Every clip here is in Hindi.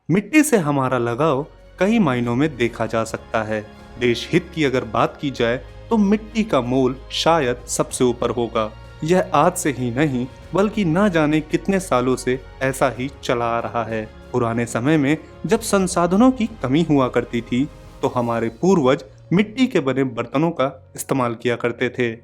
मिट्टी से हमारा लगाव कई मायनों में देखा जा सकता है। देश हित की अगर बात की जाए तो मिट्टी का मोल शायद सबसे ऊपर होगा। यह आज से ही नहीं बल्कि ना जाने कितने सालों से ऐसा ही चला आ रहा है। पुराने समय में जब संसाधनों की कमी हुआ करती थी तो हमारे पूर्वज मिट्टी के बने बर्तनों का इस्तेमाल किया करते थे।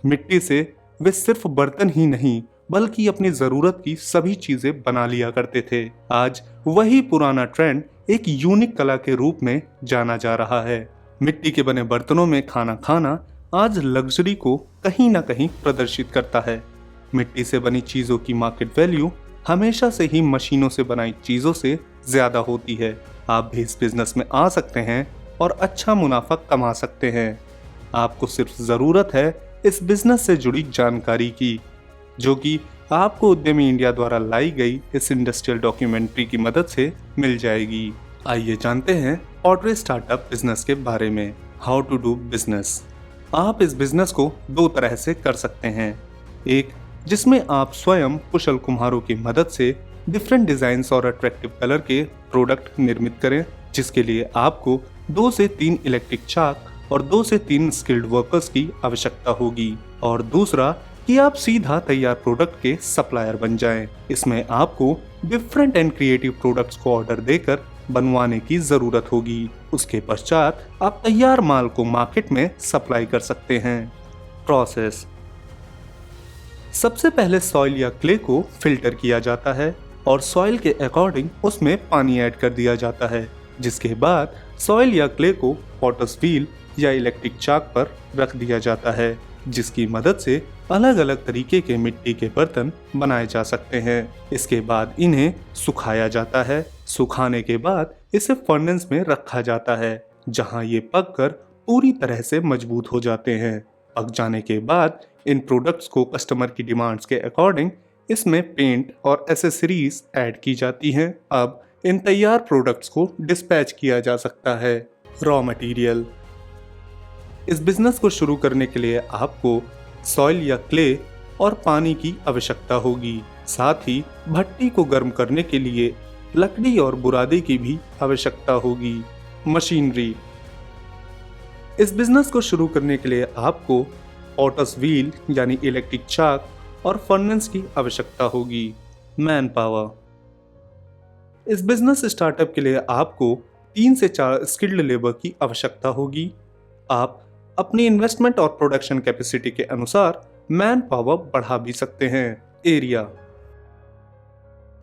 मिट्टी से वे सिर्फ बर्तन ही नहीं बल्कि अपनी जरूरत की सभी चीजें बना लिया करते थे। आज वही पुराना ट्रेंड एक यूनिक कला के रूप में जाना जा रहा है। मिट्टी के बने बर्तनों में खाना खाना आज लग्जरी को कहीं ना कहीं प्रदर्शित करता है। मिट्टी से बनी चीजों की मार्केट वैल्यू हमेशा से ही मशीनों से बनाई चीजों से ज्यादा होती है। आप भी इस बिजनेस में आ सकते हैं और अच्छा मुनाफा कमा सकते हैं। आपको सिर्फ जरूरत है इस बिजनेस से जुड़ी जानकारी की, जो कि आपको उद्यमी इंडिया द्वारा लाई गई इस इंडस्ट्रियल डॉक्यूमेंट्री की मदद से मिल जाएगी। आइए जानते हैं पॉटरी स्टार्टअप बिजनेस के बारे में। How to do business. आप इस बिजनेस को दो तरह से कर सकते हैं। एक जिसमें आप स्वयं कुशल कुम्हारों की मदद से डिफरेंट डिजाइन्स और अट्रैक्टिव कलर के प्रोडक्ट निर्मित करें, जिसके लिए आपको 2 से 3 इलेक्ट्रिक चाक और 2 से 3 स्किल्ड वर्कर्स की आवश्यकता होगी। और दूसरा कि आप सीधा तैयार प्रोडक्ट के सप्लायर बन जाएं। इसमें आपको डिफरेंट एंड क्रिएटिव प्रोडक्ट्स को ऑर्डर देकर बनवाने की जरूरत होगी। उसके पश्चात आप तैयार माल को मार्केट में सप्लाई कर सकते हैं। प्रोसेस। सबसे पहले सॉइल या क्ले को फिल्टर किया जाता है और सॉइल के अकॉर्डिंग उसमें पानी ऐड कर दिया जाता है, जिसके बाद सॉइल या क्ले को पॉटर्स व्हील या इलेक्ट्रिक चाक पर रख दिया जाता है, जिसकी मदद से अलग अलग तरीके के मिट्टी के बर्तन बनाए जा सकते हैं। इसके बाद इन्हें सुखाया जाता है। सुखाने के बाद इसे फर्नेस में रखा जाता है, जहां ये पककर पूरी तरह से मजबूत हो जाते हैं। पक जाने के बाद इन प्रोडक्ट्स को कस्टमर की डिमांड्स के अकॉर्डिंग इसमें पेंट और एसेसरीज ऐड की जाती हैं। अब इन तैयार प्रोडक्ट्स को डिस्पैच किया जा सकता है। Raw material. इस बिजनेस को शुरू करने के लिए आपको सॉइल या क्ले और पानी की आवश्यकता होगी। साथ ही भट्टी को गर्म करने के लिए लकड़ी और बुरादे की भी आवश्यकता होगी। मशीनरी। इस बिजनेस को शुरू करने के लिए आपको पॉटर्स व्हील यानी इलेक्ट्रिक चाक और फर्नेस की आवश्यकता होगी। Man power. इस बिजनेस स्टार्टअप के लिए आपको 3 से 4 स्किल्ड लेबर की आवश्यकता होगी। आप अपनी इन्वेस्टमेंट और प्रोडक्शन कैपेसिटी के अनुसार मैन पावर बढ़ा भी सकते हैं। एरिया।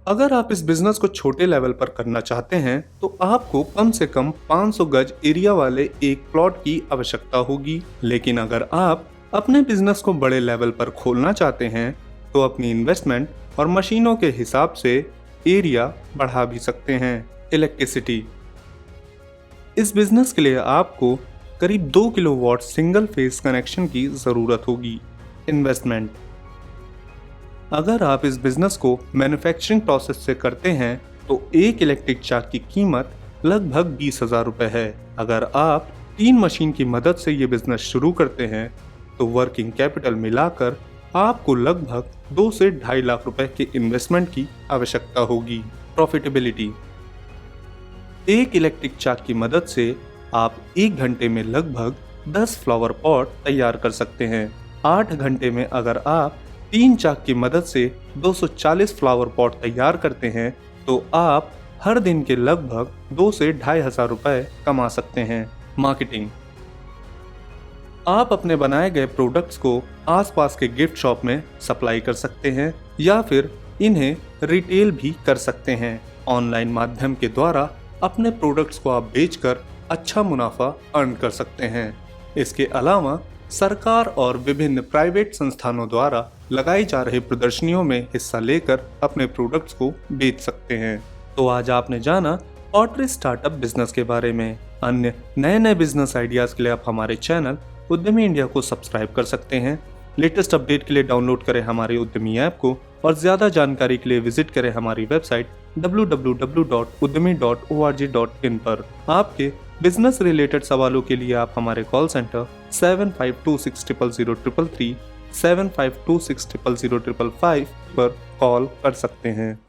अगर आप इस बिजनेस को छोटे लेवल पर करना चाहते हैं तो आपको कम से कम 500 गज एरिया वाले एक प्लॉट की आवश्यकता होगी। लेकिन अगर आप अपने बिजनेस को बड़े लेवल पर खोलना चाहते हैं तो अपनी इन्वेस्टमेंट और मशीनों के हिसाब से एरिया बढ़ा भी सकते हैं। इलेक्ट्रिसिटी। इस बिजनेस के लिए आपको करीब 2 किलोवाट सिंगल फेज कनेक्शन की जरूरत होगी। इन्वेस्टमेंट। अगर आप इस बिजनेस को मैन्युफैक्चरिंग प्रोसेस से करते हैं तो एक इलेक्ट्रिक चाक की कीमत लगभग 20,000 रुपए है। अगर आप 3 मशीन की मदद से ये बिजनेस शुरू करते हैं तो वर्किंग कैपिटल मिलाकर आपको लगभग 2 से 2.5 लाख रुपए के इन्वेस्टमेंट की आवश्यकता होगी। प्रॉफिटेबिलिटी। एक इलेक्ट्रिक चाक की मदद से आप 1 घंटे में लगभग 10 फ्लावर पॉट तैयार कर सकते हैं। 8 घंटे में अगर आप 3 चाक की मदद से 240 फ्लावर पॉट तैयार करते हैं तो आप हर दिन के लगभग 2 से 2,500 रुपए कमा सकते हैं। मार्केटिंग। आप अपने बनाए गए प्रोडक्ट्स को आसपास के गिफ्ट शॉप में सप्लाई कर सकते हैं या फिर इन्हें रिटेल भी कर सकते हैं। ऑनलाइन माध्यम के द्वारा अपने प्रोडक्ट्स को आप बेचकर अच्छा मुनाफा अर्न कर सकते हैं। इसके अलावा सरकार और विभिन्न प्राइवेट संस्थानों द्वारा लगाई जा रही प्रदर्शनियों में हिस्सा लेकर अपने प्रोडक्ट्स को बेच सकते हैं। तो आज आपने जाना पॉटरी स्टार्टअप बिजनेस के बारे में। अन्य नए नए बिजनेस आइडियाज के लिए आप हमारे चैनल उद्यमी इंडिया को सब्सक्राइब कर सकते हैं। लेटेस्ट अपडेट के लिए डाउनलोड करें हमारे उद्यमी ऐप को और ज्यादा जानकारी के लिए विजिट करें हमारी वेबसाइट www.udymi.org.in पर। आपके बिजनेस रिलेटेड सवालों के लिए आप हमारे कॉल सेंटर 7526000033 7526000055 पर कॉल कर सकते हैं।